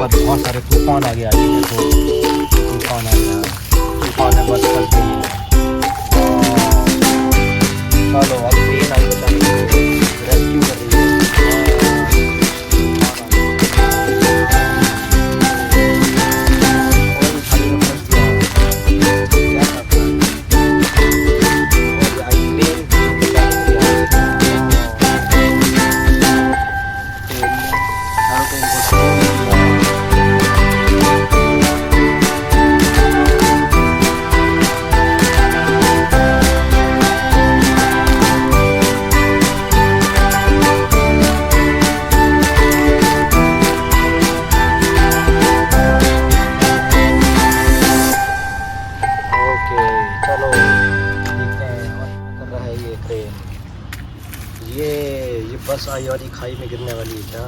ऊपर बहुत सारे तूफान आ गया। ये देखो तूफान आ गया, तूफान में बस फंस गई है। चलो अब ट्रेन आई बचाने के लिए, रेस्क्यू कर रही है। चलो देखते हैं और क्या कर रहा है ये ट्रेन। ये बस आई वाली खाई में गिरने वाली है क्या?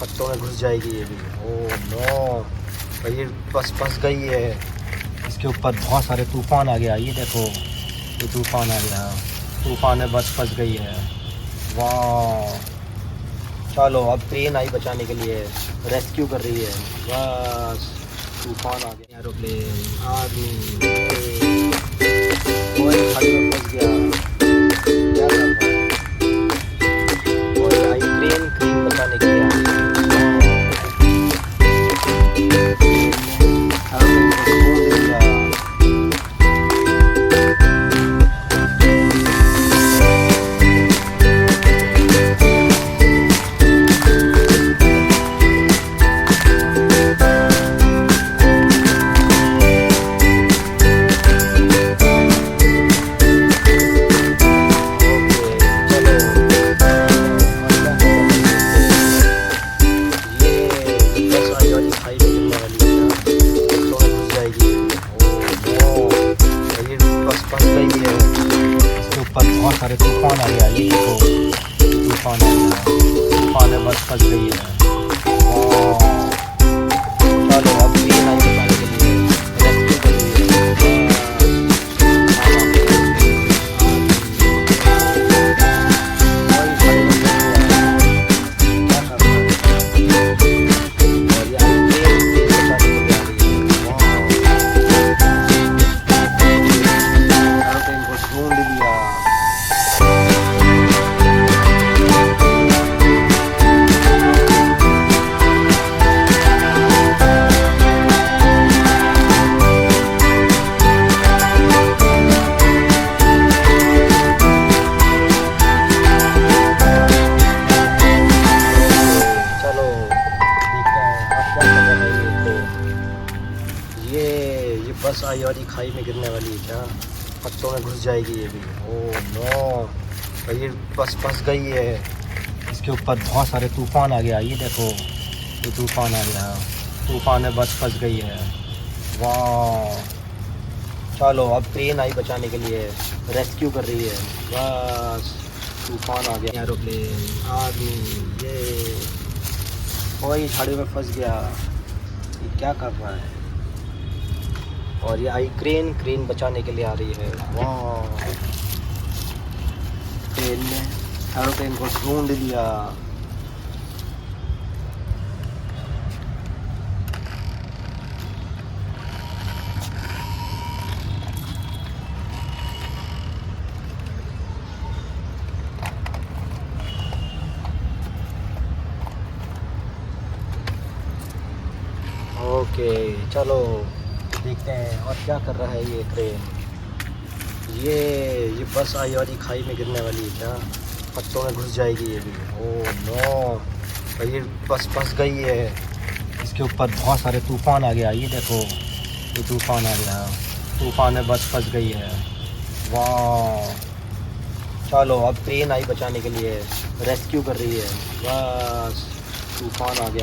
पत्तों में घुस जाएगी ये भी। ओह नो, ये बस फंस गई है। इसके ऊपर बहुत सारे तूफान आ गया। ये देखो ये तूफान आ गया, तूफान में बस फंस गई है। वाह, चलो अब ट्रेन आई बचाने के लिए, रेस्क्यू कर रही है। बस तूफान आ गया, एरोप्लेन, आदमी, कोई खाई में फंस गया। क्या कर रहा है? और आई ट्रेन क्रेन बचाने के लिए आई है। इसके ऊपर बहुत सारे तूफान आ गया। ये देखो तूफान आ गया, तूफान में बस फंस गई है। चलो अब ट्रेन आई बचाने के लिए, रेस्क्यू कर रही है। ये बस आई वाली खाई में गिरने वाली है क्या? पत्तों में घुस जाएगी ये भी। ओह नो, ये बस फंस गई है। इसके ऊपर बहुत सारे तूफान आ गया। ये देखो ये तूफान आ गया, तूफान में बस फंस गई है। वाह, चलो अब ट्रेन आई बचाने के लिए, रेस्क्यू कर रही है। बस तूफान आ गया, एरोप्लेन, आदमी, ये कोई झाड़ी में फंस गया। ये क्या कर रहा है? और ये आई क्रेन बचाने के लिए आ रही है। वाह, ट्रेन ने एरोप्लेन को ढूंढ लिया। ओके चलो देखते हैं और क्या कर रहा है ये ट्रेन। ये बस आई वाली खाई में गिरने वाली है क्या? पत्तों में घुस जाएगी ये भी। ओह नो, ये बस फंस गई है। इसके ऊपर बहुत सारे तूफान आ गया। ये देखो ये तूफान आ गया, तूफान में बस फंस गई है। वाह, चलो अब ट्रेन आई बचाने के लिए, रेस्क्यू कर रही है। बस तूफान आ गया।